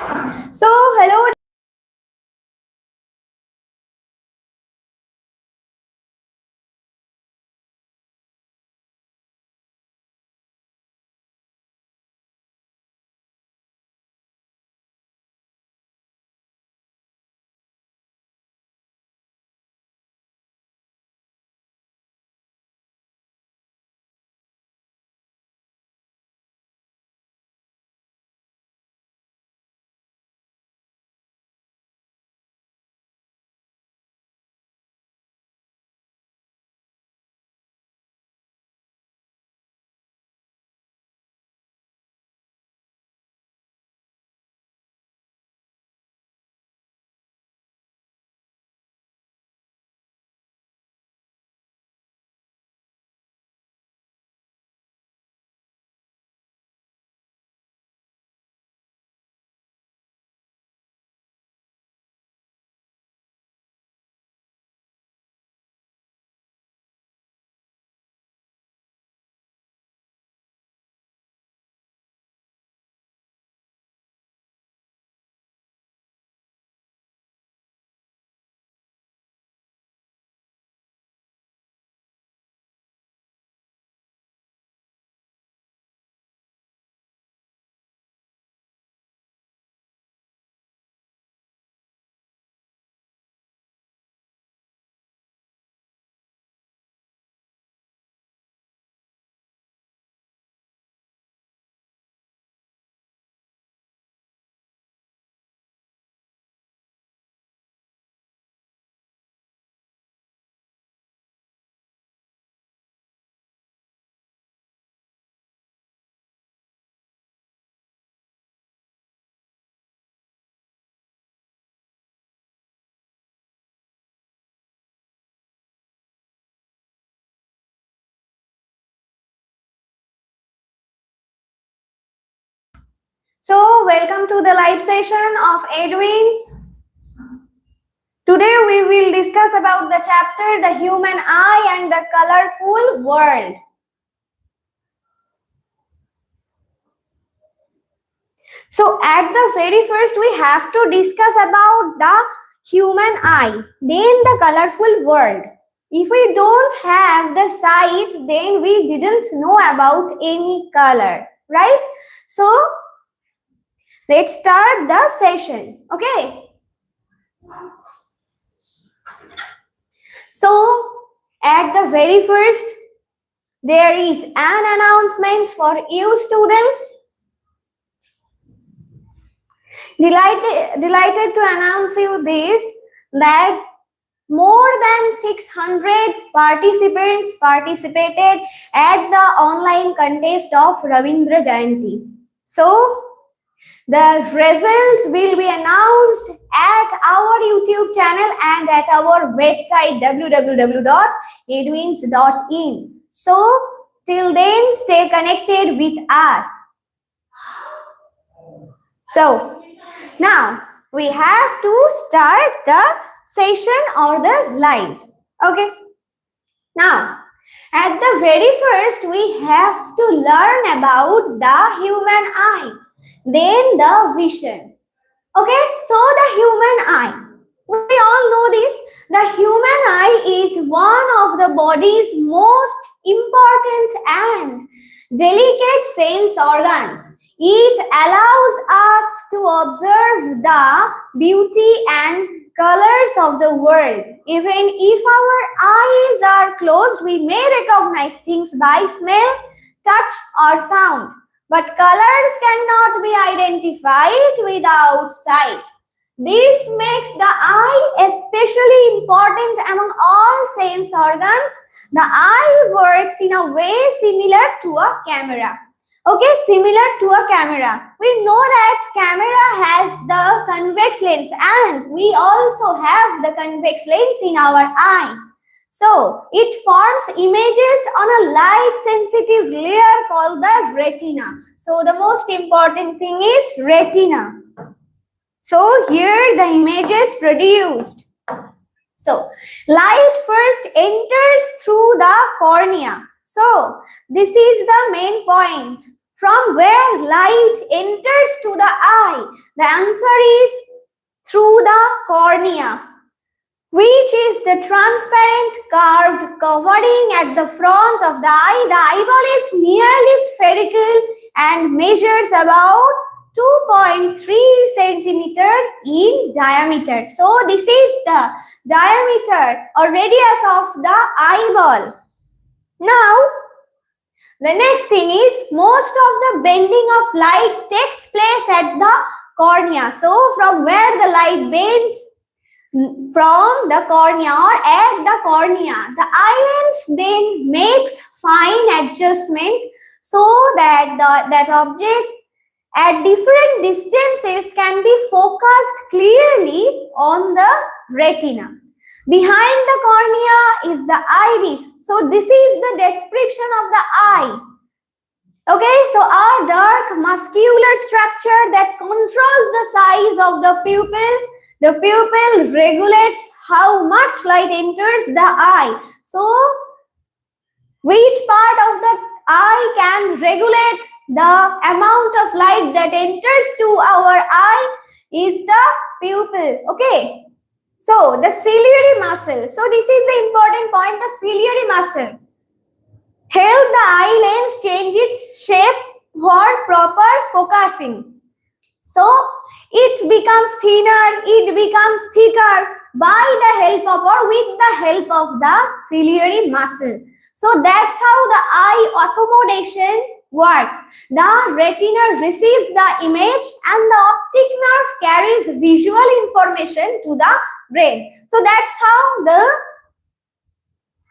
So, hello. So, welcome to the live session of Eduins. Today we will discuss about the chapter The Human Eye and the Colorful World. So, at the very first we have to discuss about the human eye, then the colorful world. If we don't have the sight, then we didn't know about any color, right? So, let's start the session, okay? So, at the very first, there is an announcement for you students. Delighted to announce you this, that more than 600 participants participated at the online contest of Ravindra Jayanti. So, the results will be announced at our YouTube channel and at our website www.eduins.in. So, till then, stay connected with us. So, now we have to start the session or the live. Okay. Now, at the very first, we have to learn about the human eye. Then the vision. Okay, so the human eye. We all know this. The human eye is one of the body's most important and delicate sense organs. It allows us to observe the beauty and colors of the world. Even if our eyes are closed, we may recognize things by smell, touch, or sound. But colors cannot be identified without sight. This makes the eye especially important among all sense organs. The eye works in a way similar to a camera. Okay, similar to a camera. We know that camera has the convex lens and we also have the convex lens in our eye. So, it forms images on a light sensitive layer called the retina. So, the most important thing is retina. So, here the image is produced. So, light first enters through the cornea. So, this is the main point. from where light enters to the eye? The answer is through the cornea, which is the transparent curved covering at the front of the eye. The eyeball is nearly spherical and measures about 2.3 centimeter in diameter. So this is the diameter or radius of the eyeball. Now, the next thing is most of the bending of light takes place at the cornea. So from where the light bends, from the cornea or at the cornea, the eye lens then makes fine adjustment so that that objects at different distances can be focused clearly on the retina. Behind the cornea is the iris. So this is the description of the eye. Okay, so a dark muscular structure that controls the size of the pupil. The pupil regulates how much light enters the eye. So, which part of the eye can regulate the amount of light that enters to our eye is the pupil. Okay. So, the ciliary muscle. So, this is the important point, the ciliary muscle. Help the eye lens change its shape for proper focusing. So, it becomes thinner, it becomes thicker by the help of or with the help of the ciliary muscle. So, that's how the eye accommodation works. The retina receives the image and the optic nerve carries visual information to the brain. So, that's how the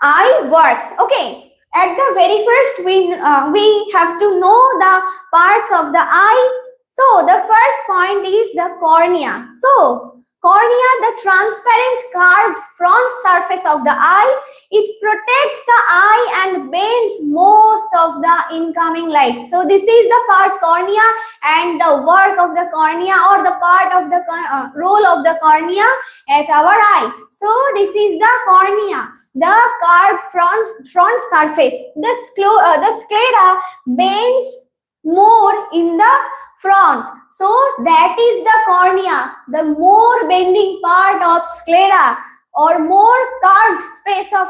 eye works. Okay. At the very first, we have to know the parts of the eye. So, the first point is the cornea. So, cornea, the transparent curved front surface of the eye, it protects the eye and bends most of the incoming light. So, this is the part cornea and the work of the cornea or the part of the role of the cornea at our eye. So, this is the cornea, the curved front surface. The sclera bends more in the front. So that is the cornea. The more bending part of sclera or more curved space of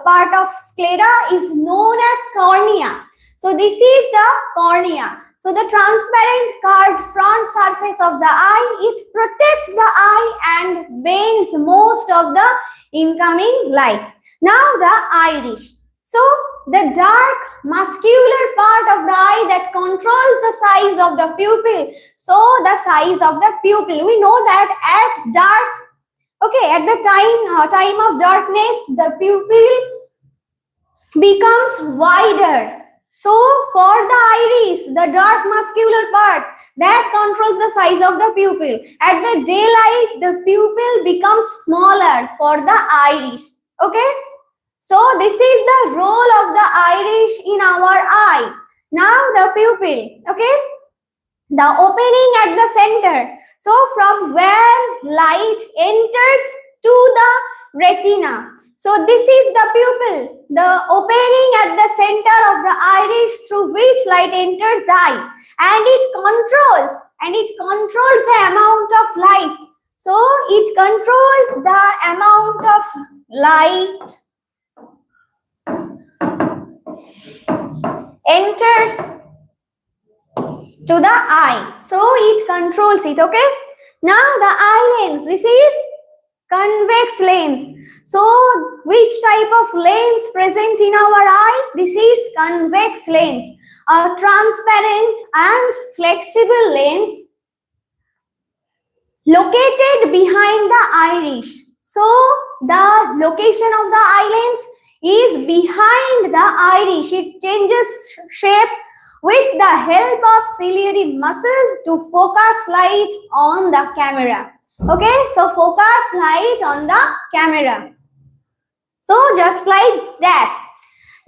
part of sclera is known as cornea. So this is the cornea. So the transparent curved front surface of the eye, it protects the eye and bends most of the incoming light. Now the iris. So the dark muscular part of the eye that controls the size of the pupil. So the size of the pupil, we know that at the time of darkness, the pupil becomes wider. So for the iris, the dark muscular part that controls the size of the pupil. At the daylight, the pupil becomes smaller for the iris. Okay. So this is the role of the iris in our eye. Now the pupil, okay, the opening at the center. So from where light enters to the retina. So this is the pupil, the opening at the center of the iris through which light enters the eye, and it controls the amount of light. So it controls the amount of light enters to the eye. So it controls it. Okay. Now the eye lens. This is convex lens. So which type of lens present in our eye? This is convex lens. A transparent and flexible lens located behind the iris. So the location of the eye lens is behind the iris. It changes shape with the help of ciliary muscle to focus light on the camera. Okay, so focus light on the camera. So just like that.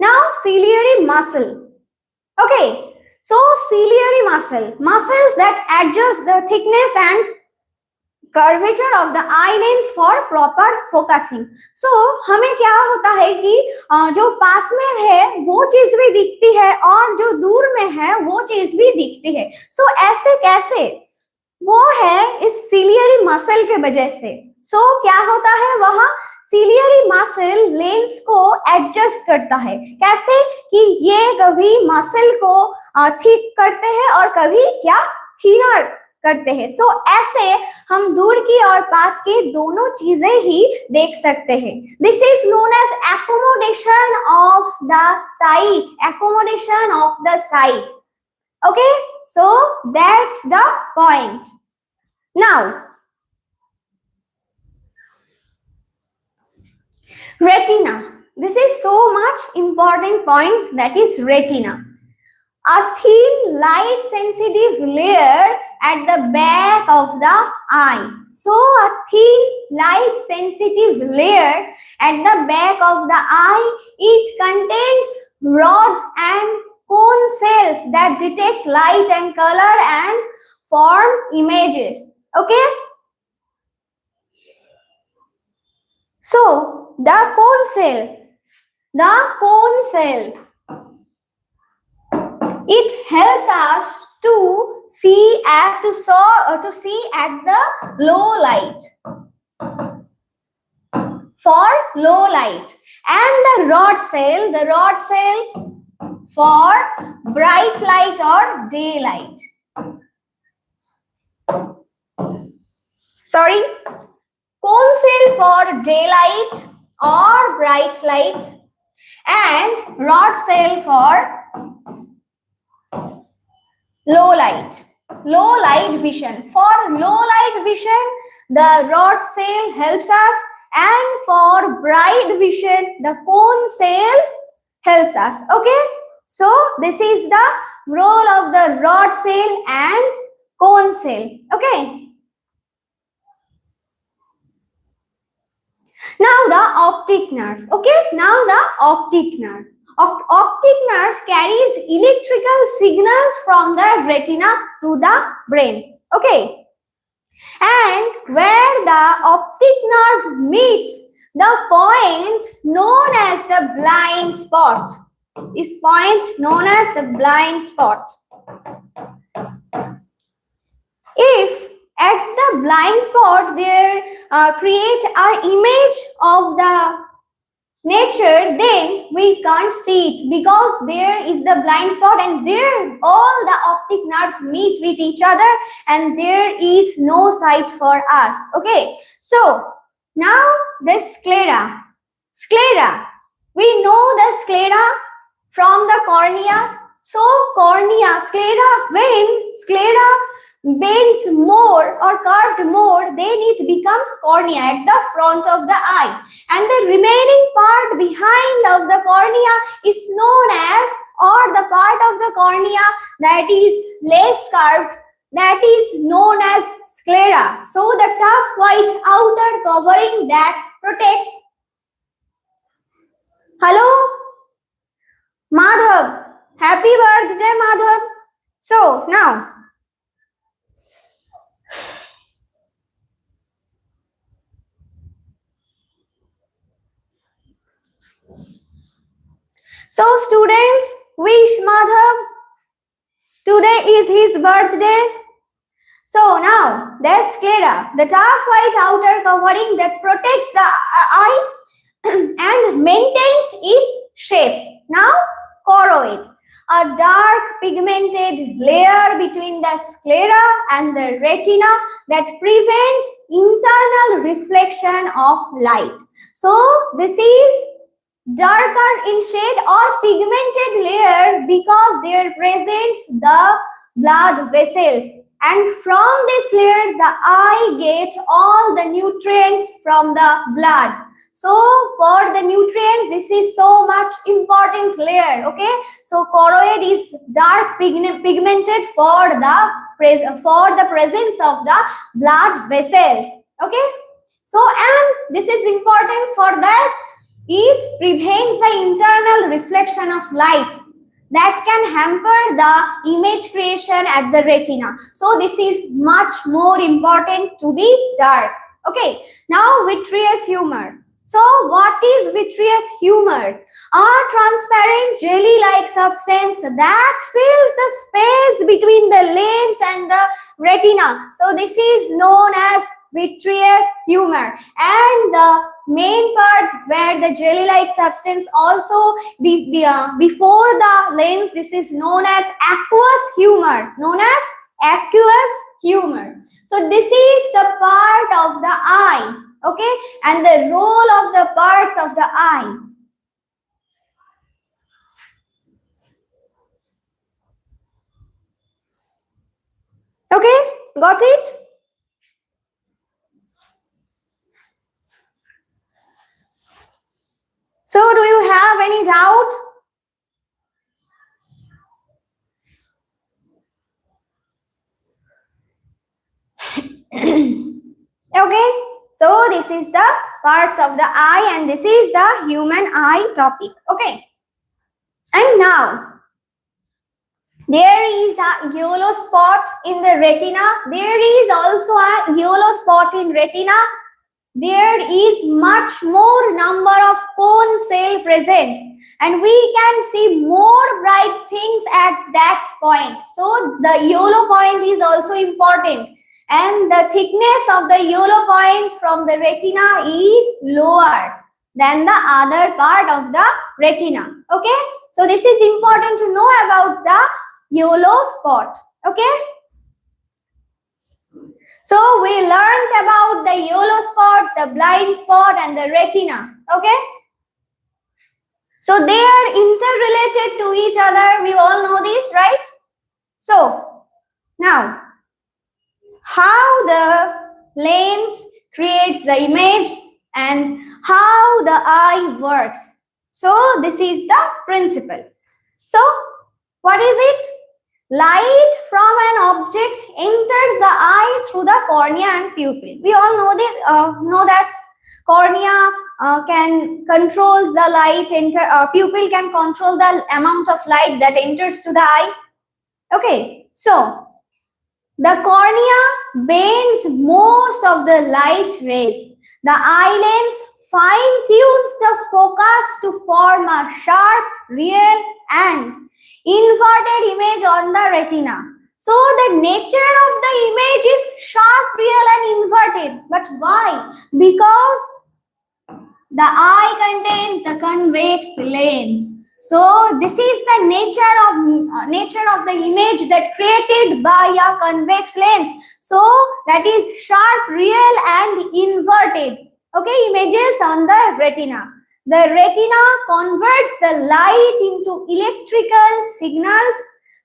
Now ciliary muscle. Okay, so ciliary muscles that adjust the thickness and curvature of the eye lens for proper focusing. So हमें क्या होता है कि जो पास में है वो चीज भी दिखती है और जो दूर में है वो चीज भी दिखती है. सो ऐसे कैसे? वो है इस सिलियरी मसल के वजह से. सो क्या होता है, वह सिलियरी मसल लेंस को एडजस्ट करता है. कैसे? कि ये कभी मसल को थिक करते हैं और कभी क्या थिनर करते हैं. सो ऐसे हम दूर की और पास की दोनों चीजें ही देख सकते हैं. This is known as accommodation of the sight. Accommodation of the sight. Okay, so that's the point. Now retina. This is so much important point, that is retina. A thin light sensitive layer at the back of the eye. So a thin light sensitive layer at the back of the eye, it contains rods and cone cells that detect light and color and form images. Okay, so the cone cell, it helps us to see at the low light, for low light, and the rod cell for bright light or daylight. Sorry, cone cell for daylight or bright light, and rod cell for low light vision. For low light vision, the rod cell helps us, and for bright vision, the cone cell helps us. Okay, so this is the role of the rod cell and cone cell. Okay, now the optic nerve. Okay, now the optic nerve. Optic nerve carries electrical signals from the retina to the brain. Okay, and where the optic nerve meets the point known as the blind spot, is point known as the blind spot. If at the blind spot there create an image of the nature, then we can't see it, because there is the blind spot and there all the optic nerves meet with each other and there is no sight for us. Okay, so now the sclera. We know the sclera from the cornea. So when sclera bends more or curved more, then it becomes cornea at the front of the eye, and the remaining part behind of the cornea is known as, or the part of the cornea that is less curved, that is known as sclera. So the tough white outer covering that protects. Hello Madhav, happy birthday Madhav. So now so students, wish Madhav, today is his birthday. So now there's sclera, the tough white outer covering that protects the eye and maintains its shape. Now choroid, a dark pigmented layer between the sclera and the retina that prevents internal reflection of light. So this is darker in shade or pigmented layer because there presents the blood vessels, and from this layer the eye gets all the nutrients from the blood. So for the nutrients, this is so much important layer. Okay, so choroid is dark pigmented for the presence of the blood vessels. Okay, so and this is important for that it prevents the internal reflection of light. that can hamper the image creation at the retina. So this is much more important to be dark. Okay, now vitreous humor. So what is vitreous humor? A transparent jelly-like substance that fills the space between the lens and the retina. So this is known as vitreous humor, and the main part where the jelly-like substance also before the lens, this is known as aqueous humor, So this is the part of the eye, okay, and the role of the parts of the eye. Okay, got it? So do you have any doubt? Okay, so this is the parts of the eye and this is the human eye topic. Okay, and now there is a yellow spot in the retina. There is also a yellow spot in retina. There is much more number of cone cell present, and we can see more bright things at that point. So the yellow point is also important, and the thickness of the yellow point from the retina is lower than the other part of the retina. Okay, so this is important to know about the yellow spot. Okay, so we learned about the yellow spot, the blind spot, and the retina. Okay, so they are interrelated to each other. We all know this, right? So now, how the lens creates the image and how the eye works. So this is the principle. So what is it? Light from an object enters the eye through the cornea and pupil. We all know that cornea can controls the light pupil can control the amount of light that enters to the eye. Okay, so the cornea bends most of the light rays. The eye lens fine-tunes the focus to form a sharp, real and inverted image on the retina. So the nature of the image is sharp, real and inverted. But why? Because the eye contains the convex lens. So this is the nature of the image that created by a convex lens. So that is sharp, real and inverted. Okay, images on the retina. The retina converts the light into electrical signals.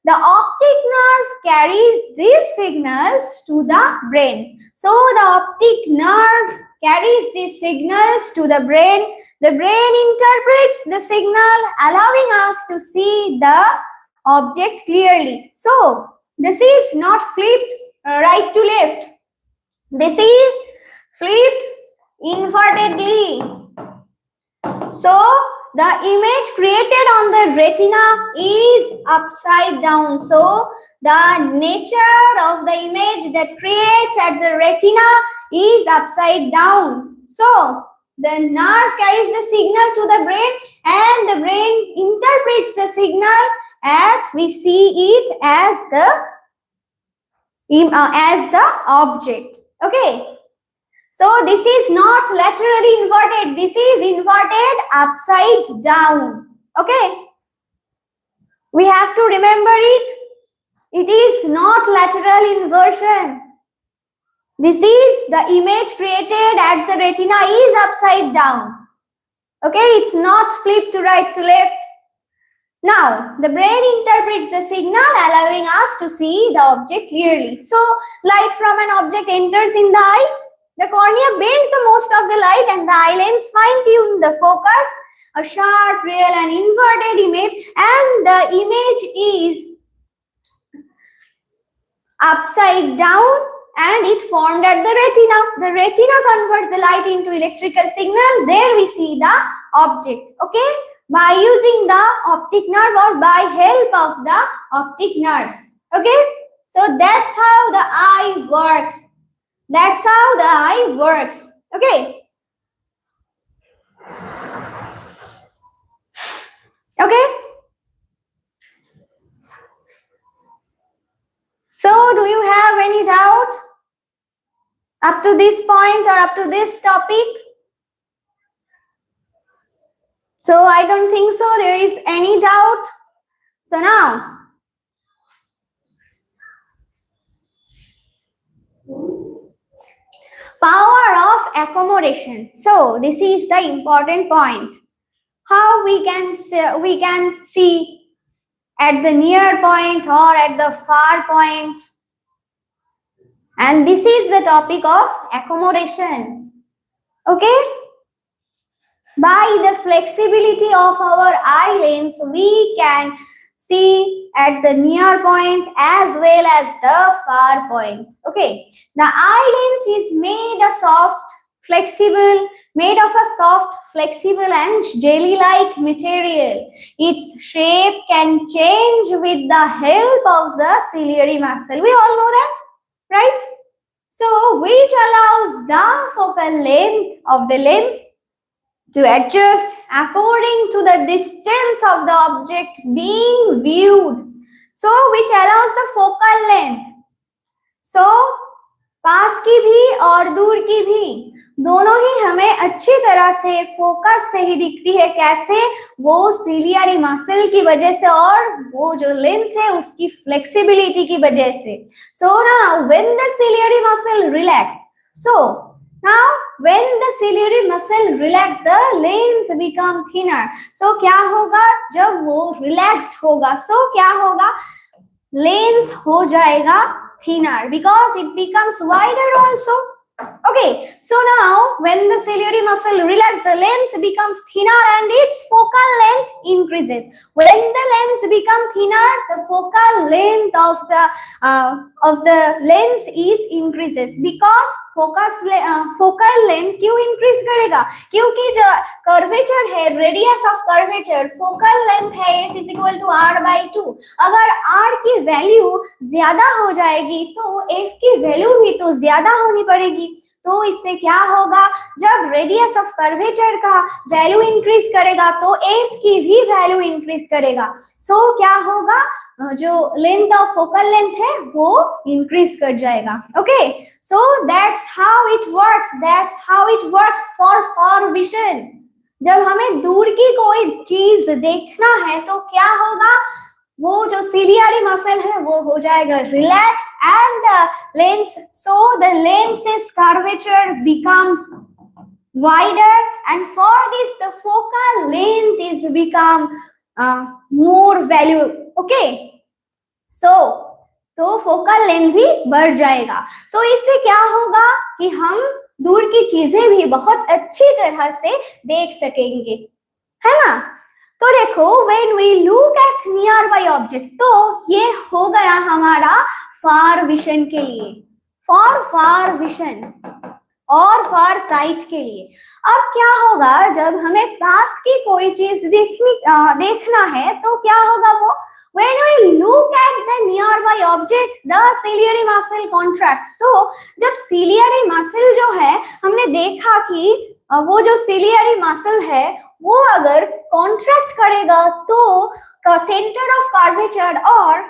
The optic nerve carries these signals to the brain. So the optic nerve carries these signals to the brain. The brain interprets the signal, allowing us to see the object clearly. So this is not flipped right to left. This is flipped invertedly. So the image created on the retina is upside down. So the nature of the image that creates at the retina is upside down. So the nerve carries the signal to the brain and the brain interprets the signal as we see it as the object. Okay. So this is not laterally inverted. This is inverted upside down. Okay. We have to remember it. It is not lateral inversion. This is the image created at the retina is upside down. Okay. It's not flipped to right to left. Now, the brain interprets the signal, allowing us to see the object clearly. So, light from an object enters in the eye. The cornea bends the most of the light and the eye lens fine-tune the focus, a sharp, real and inverted image, and the image is upside down and it formed at the retina. The retina converts the light into electrical signal. There we see the object. Okay. by using the optic nerve or by help of the optic nerves. Okay, so that's how the eye works. That's how the eye works. Okay. Okay. So do you have any doubt up to this point or up to this topic? So I don't think so there is any doubt. So now, power of accommodation. So this is the important point. How we can see at the near point or at the far point. And this is the topic of accommodation. Okay? By the flexibility of our eye lens, we can see at the near point as well as the far point. Okay? The eye lens is made of soft, flexible, and jelly-like material. Its shape can change with the help of the ciliary muscle. We all know that, right? So, which allows the focal length of the lens to adjust according to the distance of the object being viewed. So, which allows the focal length. So, पास की भी और दूर की भी दोनों ही हमें अच्छी तरह से फोकस से ही दिखती है. कैसे? वो सिलियरी मसल की वजह से और वो जो लेंस है उसकी फ्लेक्सिबिलिटी की वजह से. So now when the ciliary muscle relax, the lens become thinner. So क्या होगा जब वो relaxed होगा? So क्या होगा? Lens हो जाएगा thinner because it becomes wider also. Okay, so now when the ciliary muscle relaxes, the lens becomes thinner and its focal length increases. When the lens becomes thinner, the focal length of the lens is increases because focal length क्यों increase करेगा? क्योंकि जो curvature है, radius of curvature, focal length है f is equal to r by 2. अगर r की value ज्यादा हो जाएगी तो f की वैल्यू भी तो ज्यादा होनी पड़ेगी. तो इससे क्या होगा? जब रेडियस ऑफ कर्वेचर का वैल्यू इंक्रीज करेगा तो एफ की भी वैल्यू इंक्रीज करेगा. सो क्या होगा? जो लेंथ ऑफ फोकल लेंथ है वो इंक्रीज कर जाएगा. Okay, so that's how it works for far vision. जब हमें दूर की कोई चीज देखना है तो क्या होगा? वो जो सिलियरी मसल है वो हो जाएगा relax and the lens, so the lens's curvature becomes wider and for this the focal length is become more value. Okay, so तो फोकल लेंथ भी बढ़ जाएगा. सो इससे क्या होगा कि हम दूर की चीजें भी बहुत अच्छी तरह से देख सकेंगे, है ना? तो देखो when we look at nearby object, तो ये हो गया हमारा फार विजन के लिए, फॉर फार विजन और फार साइट के लिए. अब क्या होगा जब हमें पास की कोई चीज देखना है तो क्या होगा? वो when we look at the nearby object, the ciliary muscle contracts. So जब ciliary muscle जो है हमने देखा कि वो जो ciliary muscle है वो अगर कॉन्ट्रैक्ट करेगा तो सेंटर ऑफ कर्वेचर और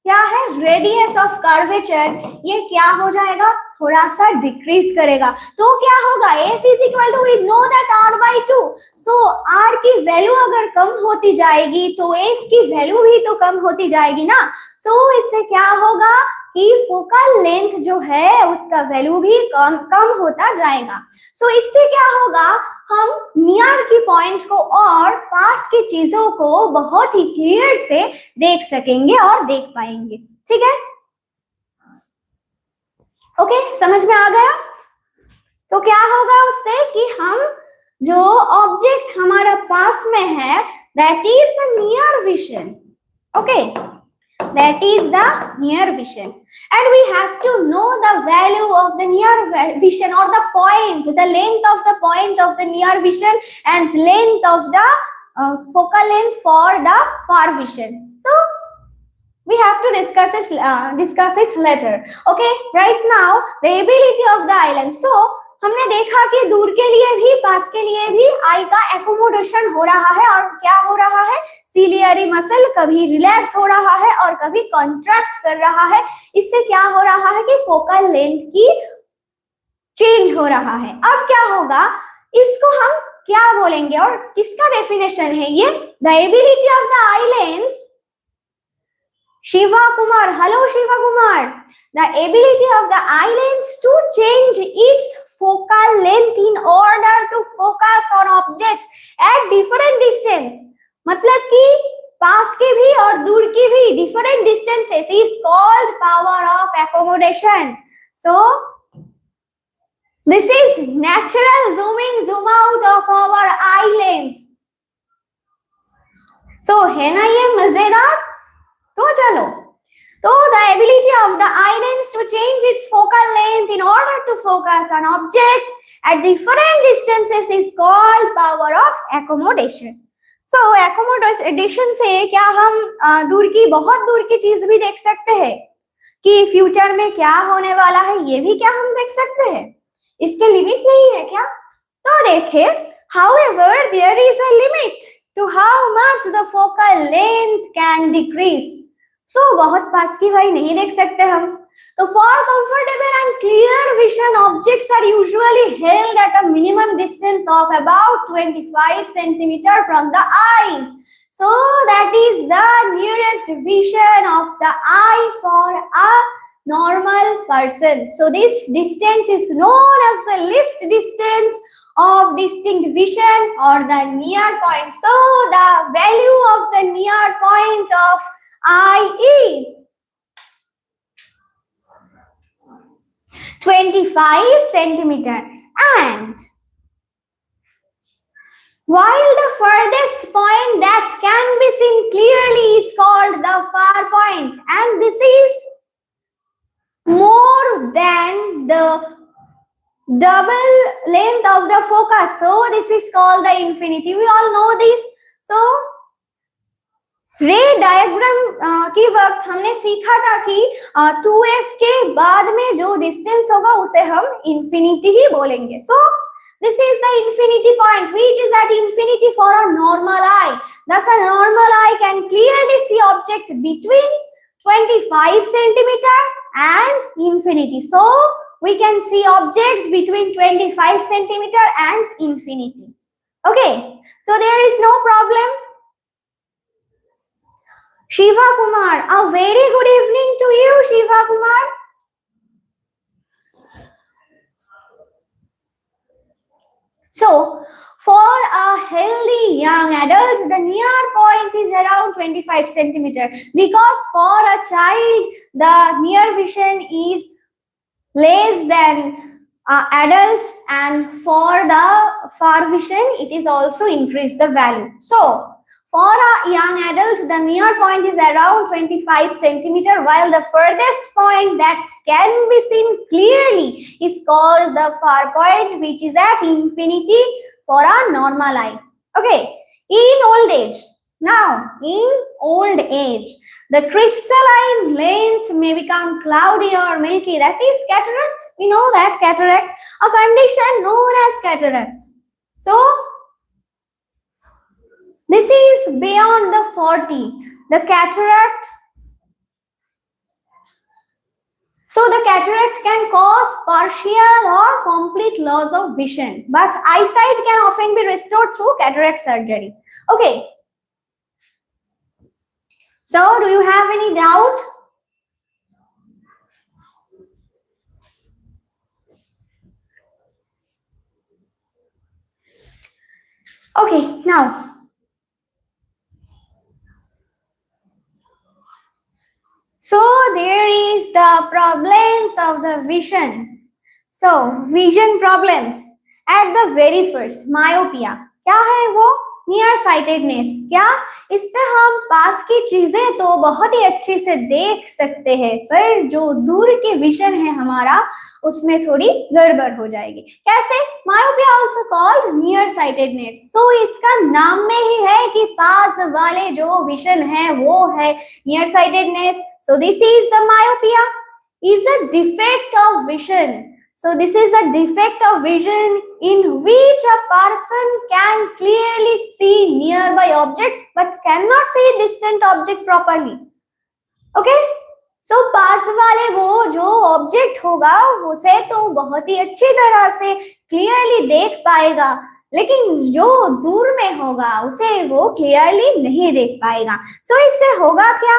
क्या है रेडियस ऑफ कर्वेचर ये क्या हो जाएगा? थोड़ा सा डिक्रीज करेगा. तो क्या होगा? f is equal to, we know that r by 2. So r की वैल्यू अगर कम होती जाएगी तो f की वैल्यू भी तो कम होती जाएगी ना. सो इससे क्या होगा कि फोकल लेंथ जो है उसका वैल्यू भी कम होता जाएगा. सो इससे क्या होगा? हम नियर की पॉइंट को और पास की चीजों को बहुत ही क्लियर से देख सकेंगे और देख पाएंगे. ठीक है? ओके, समझ में आ गया? तो क्या होगा उससे कि हम जो ऑब्जेक्ट हमारा पास में है that is the near vision. Okay, that is the near vision and we have to know the value of the near vision or the point, the length of the point of the near vision and length of the focal length for the far vision. So we have to discuss it later. Okay, right now the ability of the eye lens. So हमने देखा कि दूर के लिए भी पास के लिए भी आई का एकोमोडेशन हो रहा है, और क्या हो रहा है, सीलियरी मसल कभी रिलैक्स हो रहा है और कभी कॉन्ट्रैक्ट कर रहा है. इससे क्या हो रहा है कि फोकल लेंथ की चेंज हो रहा है. अब क्या होगा, इसको हम क्या बोलेंगे और किसका डेफिनेशन है ये? The ability of the eye lens. Shiva Kumar, hello Shiva Kumar. The ability of the eye lens to change its focal length in order to focus on objects at different distance. मतलब कि पास के भी और दूर की भी different distances is called power of accommodation. So this is natural zoom in, zoom out of our eye lens. So है ना ये मजेदार? तो चलो, तो the ability of the eye lens to change its focal length in order to focus on objects at different distances is called power of accommodation. So accommodation से क्या हम दूर की, बहुत दूर की चीज भी देख सकते हैं कि फ्यूचर में क्या होने वाला है, ये भी क्या हम देख सकते हैं? इसके लिमिट नहीं है क्या? तो देखिए, however there is a limit to how much the focal length can decrease. So बहुत पास की भाई नहीं देख सकते हम. तो for comfortable and clear vision, objects are usually held at a minimum distance of about 25 centimeter from the eyes. So that is the nearest vision of the eye for a normal person. So this distance is known as the least distance of distinct vision or the near point. So the value of the near point of eye is 25 centimeter, and while the furthest point that can be seen clearly is called the far point, and this is more than the double length of the focus. So this is called the infinity. We all know this. So रे diagram की वक्त हमने सीखा था कि 2f के बाद में जो डिस्टेंस होगा उसे हम इंफिनिटी ही बोलेंगे. सो this is the infinity point which is at infinity for a normal I. Thus a normal eye can clearly see object between 25 centimeter and infinity. So we can see objects between 25 centimeter and infinity. Okay, so there is no problem. Shiva Kumar, a very good evening to you, Shiva Kumar. So, for a healthy young adult, the near point is around 25 centimeter, because for a child, the near vision is less than adult, and for the far vision, it is also increased the value. So, for a young adult, the near point is around 25 centimeter, while the furthest point that can be seen clearly is called the far point, which is at infinity for a normal eye. Okay, in old age. Now, in old age, the crystalline lens may become cloudy or milky. That is cataract. We know that cataract, a condition known as cataract. So, this is beyond the 40, the cataract. So the cataract can cause partial or complete loss of vision, but eyesight can often be restored through cataract surgery. Okay. So do you have any doubt? Okay, now. So there is the problems of the vision. So vision problems at the very first, myopia. क्या है वो? Near sightedness, क्या इससे हम पास की चीजें तो बहुत ही अच्छे से देख सकते हैं, पर जो दूर के विजन है हमारा उसमें थोड़ी गड़बड़ हो जाएगी। कैसे? Myopia also called near sightedness. So इसका नाम में ही है कि पास वाले जो विजन है वो है near sightedness. So this is the myopia is a defect of vision. So this is a defect of vision in which a person can clearly see nearby object but cannot see distant object properly. Okay? So पास वाले वो जो object होगा उसे तो बहुत ही अच्छी तरह से क्लियरली देख पाएगा, लेकिन जो दूर में होगा उसे वो क्लियरली नहीं देख पाएगा। So इससे होगा क्या?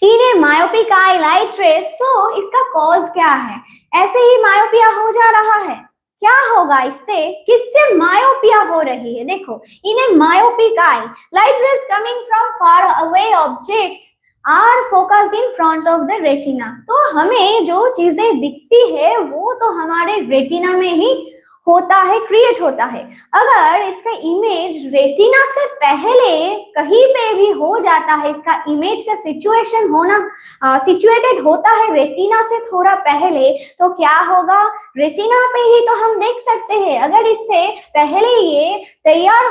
इन a myopic eye light race. सो इसका कॉज क्या है? ऐसे ही मायोपिया हो जा रहा है, क्या होगा इससे? किससे मायोपिया हो रही है? देखो, in a myopic eye light rays coming from far away objects are focused in front of the retina. तो हमें जो चीजें दिखती है वो तो हमारे रेटिना में ही होता है, क्रिएट होता है। अगर इसका इमेज रेटिना से पहले कहीं पे भी हो जाता है, इसका इमेज का सिचुएशन होना सिचुएटेड होता है रेटिना से थोड़ा पहले, तो क्या होगा? रेटिना पे ही तो हम देख सकते हैं। अगर इससे पहले ये तैयार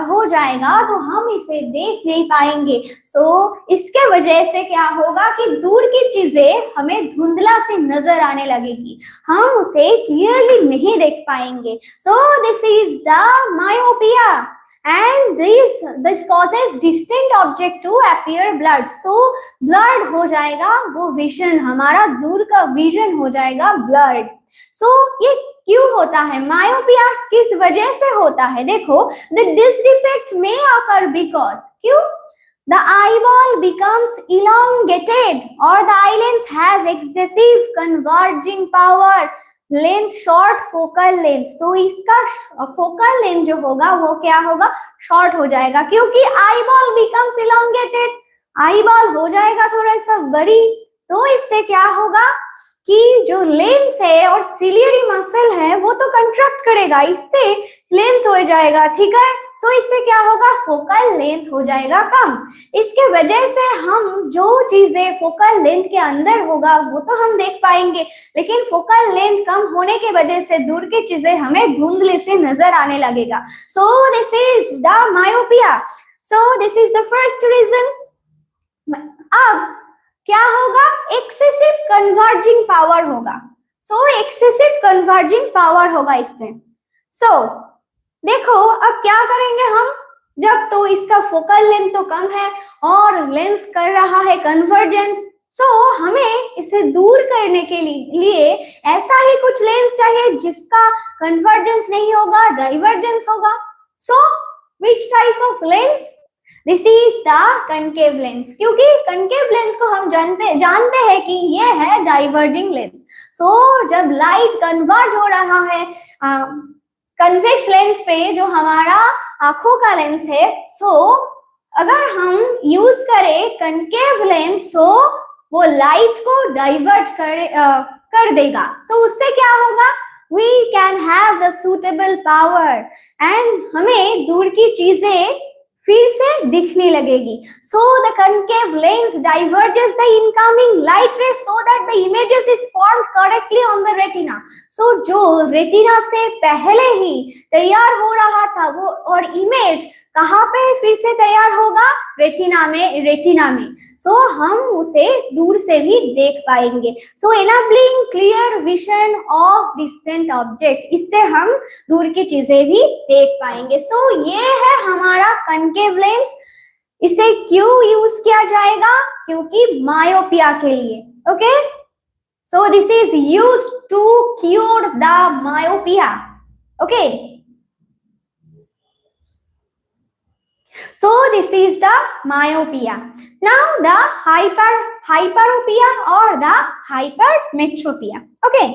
हो जाएगा तो हम इसे देख नहीं पाएंगे। सो इसके वजह से क्या होगा कि दूर की चीजें हमें धुंधला से नजर आने लगेगी, हम उसे क्लियरली नहीं देख पाएंगे। So this is the myopia and this causes distant object to appear blurred. So blurred हो जाएगा वो vision, हमारा दूर का vision हो जाएगा blurred. So ये क्यों होता है? myopia किस वजह से होता है? देखो, this defect may occur because क्यों? The eyeball becomes elongated or the eye lens has excessive converging power, length short focal length. So इसका फोकल लेंथ जो होगा वो क्या होगा? शॉर्ट हो जाएगा, क्योंकि eye ball becomes elongated, eye ball हो जाएगा थोड़ा सा बड़ी। तो इससे क्या होगा कि जो लेंस है और सिलियरी मसल है वो तो कंट्रैक्ट करेगा, इससे लेंस हो जाएगा थिकर। सो इससे क्या होगा? फोकल लेंथ हो जाएगा कम। इसके वजह से हम जो चीजें फोकल लेंथ के अंदर होगा वो तो हम देख पाएंगे, लेकिन फोकल लेंथ कम होने के वजह से दूर की चीजें हमें धुंधले से नजर आने लगेगा। So this is the myopia. So this is the first reason. अब क्या होगा? एक्सेसिव कन्वर्जिंग पावर होगा। सो एक्सेसिव कन्वर्जिंग पावर होगा इससे। सो देखो, अब क्या करेंगे हम? जब तो इसका फोकल लेंथ तो कम है और लेंस कर रहा है कन्वर्जेंस, सो हमें इसे दूर करने के लिए ऐसा ही कुछ लेंस चाहिए जिसका कन्वर्जेंस नहीं होगा, डाइवर्जेंस होगा। So which type of lens? This is the concave lens, क्योंकि कनकेव लेंस को हम जानते हैं कि ये है डाइवर्जिंग लेंस। सो जब लाइट कन्वर्ज हो रहा है कन्वेक्स लेंस पे, जो हमारा आंखों का लेंस है, सो अगर हम यूज करें कनकेव लेंस, सो वो लाइट को डाइवर्ट कर देगा। सो उससे क्या होगा? We can have the suitable power and हमें दूर की चीजें फिर से दिखने लगेगी। So the concave lens diverges the incoming light rays so that the images is formed correctly on the retina. So जो रेटिना से पहले ही तैयार हो रहा था वो, और इमेज कहाँ पे फिर से तैयार होगा? रेटिना में। सो हम उसे दूर से भी देख पाएंगे। सो enabling clear vision of distant object, इससे हम दूर की चीजें भी देख पाएंगे। सो ये है हमारा कनकेव लेंस। इसे क्यों यूज किया जाएगा? क्योंकि मायोपिया के लिए। Okay, so this is used to cure the myopia. Okay, so this is the myopia. Now the hyperopia or the hypermetropia. Okay,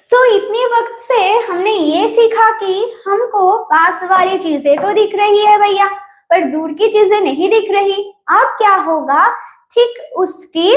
सो इतने वक्त से हमने ये सीखा कि हमको पास वाली चीजें तो दिख रही है भैया, पर दूर की चीजें नहीं दिख रही। अब क्या होगा, ठीक उसकी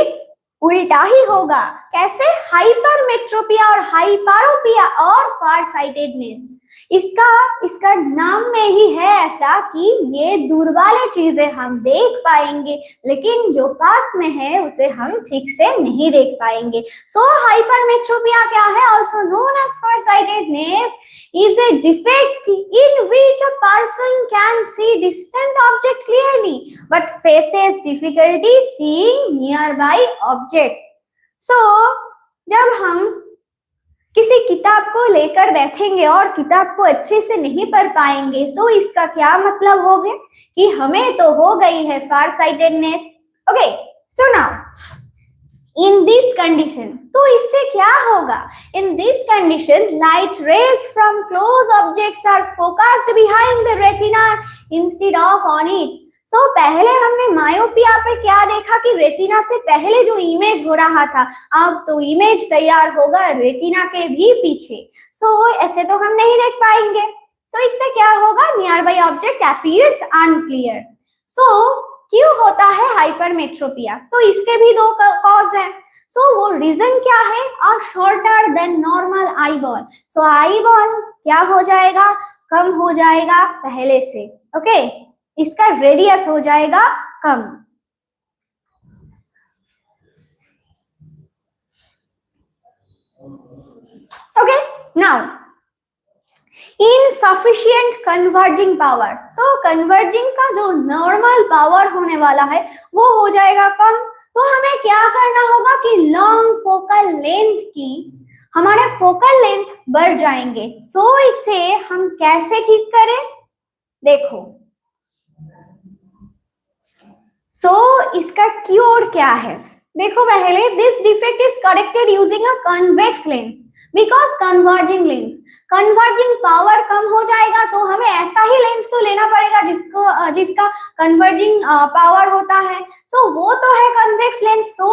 उल्टा ही होगा। कैसे? हाइपरमेट्रोपिया और हाइपरोपिया और फार साइटेडनेस। इसका नाम में ही है ऐसा कि ये दूर वाली चीजें हम देख पाएंगे, लेकिन जो पास में है उसे हम ठीक से नहीं देख पाएंगे। सो हाइपरमेट्रोपिया क्या है? Also known as far sightedness is a defect in which a person can see distant object clearly but faces difficulty seeing nearby object. So जब हम किसी किताब को लेकर बैठेंगे और किताब को अच्छे से नहीं पढ़ पाएंगे, so इसका क्या मतलब हो गया कि हमें तो हो गई है फार sightedness. Okay, so now in this condition, तो इससे क्या होगा? In this condition, light rays from close objects are focused behind the retina instead of on it. So पहले हमने मायोपिया पे क्या देखा कि रेटिना से पहले जो इमेज हो रहा था, अब तो इमेज तैयार होगा रेटिना के भी पीछे। So ऐसे तो हम नहीं देख पाएंगे। So इससे क्या होगा? Nearby object appears unclear. So क्यों होता है हाइपरमेट्रोपिया? सो इसके भी दो कॉज है। सो वो रीजन क्या है? A shorter than normal eye ball. So eye ball क्या हो जाएगा? कम हो जाएगा पहले से। ओके, इसका रेडियस हो जाएगा कम। Okay, now insufficient converging power. So converging का जो नॉर्मल पावर होने वाला है वो हो जाएगा कम। तो हमें क्या करना होगा कि लॉन्ग फोकल लेंथ की, हमारे फोकल लेंथ बढ़ जाएंगे। सो इसे हम कैसे ठीक करें? देखो, इसका क्योर क्या है? देखो पहले, this defect is corrected using a convex lens because converging lens, converging power कम हो जाएगा, तो हमें ऐसा ही लेंस तो लेना पड़ेगा जिसका कन्वर्जिंग पावर होता है। सो वो तो है convex lens. So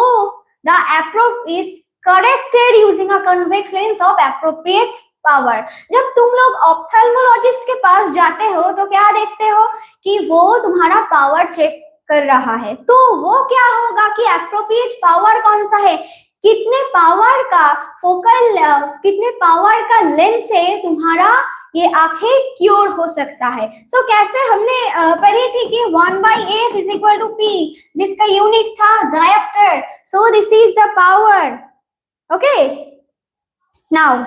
the approp is corrected using a convex lens of appropriate power. जब तुम लोग ऑप्थेल्मोलॉजिस्ट के पास जाते हो तो क्या देखते हो कि वो तुम्हारा पावर चेक कर रहा है, तो वो क्या होगा कि एप्रोप्रिएट पावर कौन सा है, कितने पावर का लेंस से तुम्हारा ये आंखें क्योर हो सकता है। सो कैसे हमने पढ़ी थी कि 1/f is equal to p, जिसका यूनिट था dioptre. So this is the power. Okay, now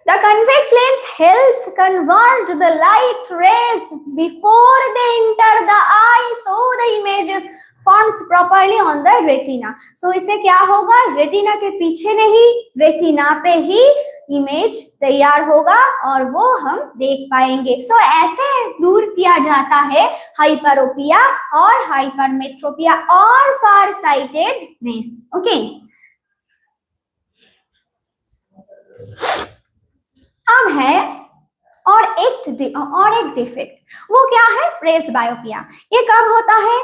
the convex lens helps converge the light rays before they enter the eye, so the images forms properly on the retina. So इससे क्या होगा? Retina के पीछे नहीं, retina पे ही image तैयार होगा और वो हम देख पाएंगे। So ऐसे दूर किया जाता है हाइपरोपिया और हाइपरमेट्रोपिया और फार साइटेडनेस। ओके, अब है और एक डिफेक्ट, वो क्या है? प्रेसबायोपिया। ये कब होता है?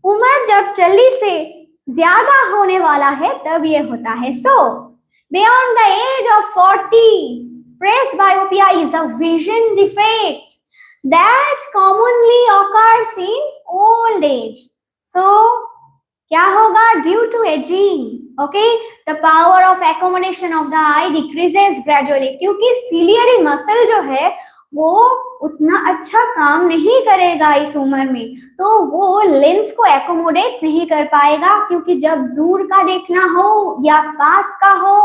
उम्र जब 40 से ज्यादा होने वाला है तब ये होता है। So beyond the age of 40, presbyopia is a vision defect that commonly occurs in old age. So क्या होगा? Due to ageing, okay, the power of accommodation of the eye decreases gradually, क्योंकि सिलियरी मसल जो है वो उतना अच्छा काम नहीं करेगा इस उम्र में, तो वो लेंस को एकोमोडेट नहीं कर पाएगा। क्योंकि जब दूर का देखना हो या पास का हो,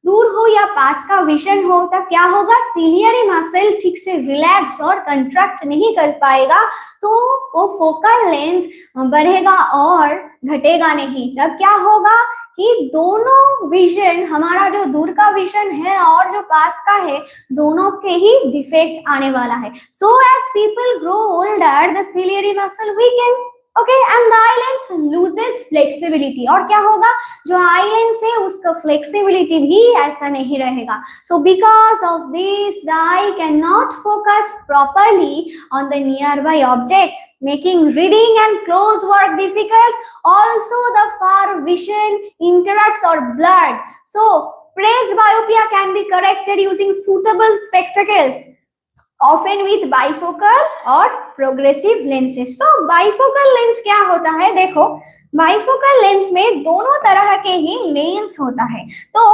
दूर हो या पास का विजन हो, तब क्या होगा? सिलियरी मसल ठीक से रिलैक्स और कंट्रैक्ट नहीं कर पाएगा, तो वो फोकल लेंथ बढ़ेगा और घटेगा नहीं। तब क्या होगा कि दोनों विजन, हमारा जो दूर का विजन है और जो पास का है, दोनों के ही डिफेक्ट आने वाला है। So as people grow older the ciliary muscle weaken, okay, and the eye lens loses flexibility. और क्या होगा? जो आई लेंस है उसका फ्लेक्सिबिलिटी भी ऐसा नहीं रहेगा। So because of this the I can not focus properly on the near by object, making reading and close work difficult. Also the far vision interrupts or blurred. So presbyopia can be corrected using suitable spectacles, often with bifocal or progressive lenses. So bifocal lens क्या होता है? देखो, bifocal lens में दोनों तरह के ही lens होता है. तो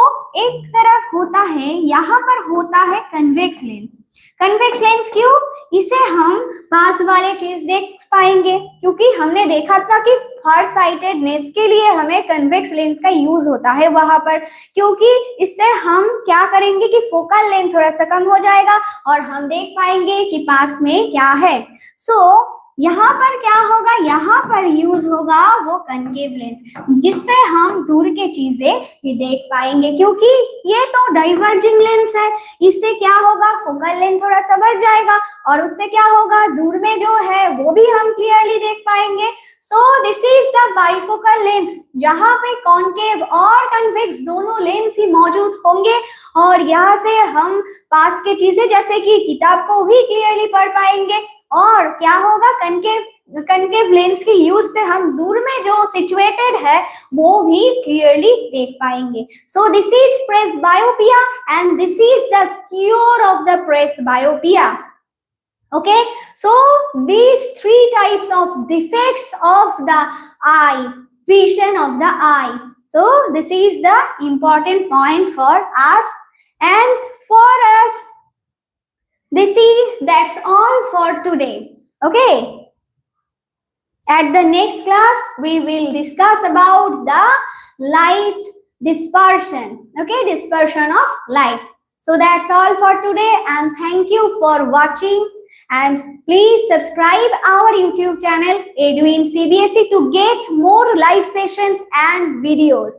एक तरफ होता है, यहाँ पर होता है कन्वेक्स लेंस. कन्वेक्स लेंस क्यों? इसे हम पास वाले चीज देख पाएंगे, क्योंकि हमने देखा था कि फार साइटेडनेस के लिए हमें कन्वेक्स लेंस का यूज होता है वहां पर, क्योंकि इससे हम क्या करेंगे कि फोकल लेंथ थोड़ा सा कम हो जाएगा और हम देख पाएंगे कि पास में क्या है. सो यहाँ पर क्या होगा? यहाँ पर यूज होगा वो कनकेव लेंस, जिससे हम दूर के चीजें भी देख पाएंगे, क्योंकि ये तो डाइवर्जिंग लेंस है. इससे क्या होगा? फोकल लेंथ थोड़ा सा बढ़ जाएगा और उससे क्या होगा? दूर में जो है वो भी हम क्लियरली देख पाएंगे. सो this is the bifocal lens, जहाँ पे कॉन्केव और कन्वेक्स दोनों लेंस ही मौजूद होंगे और यहाँ से हम पास के चीजें जैसे कि किताब को भी क्लियरली पढ़ पाएंगे. और क्या होगा? कनकेव लेंस के यूज से हम दूर में जो सिचुएटेड है वो भी क्लियरली देख पाएंगे. सो this is presbyopia and this is the cure of the presbyopia. Okay, so these three types of defects of the eye, vision of the eye. So this is the important point for us, and for us that's all for today. Okay, at the next class we will discuss about the light dispersion. Okay, dispersion of light. So that's all for today, and thank you for watching. And please subscribe our YouTube channel Eduins CBSE to get more live sessions and videos.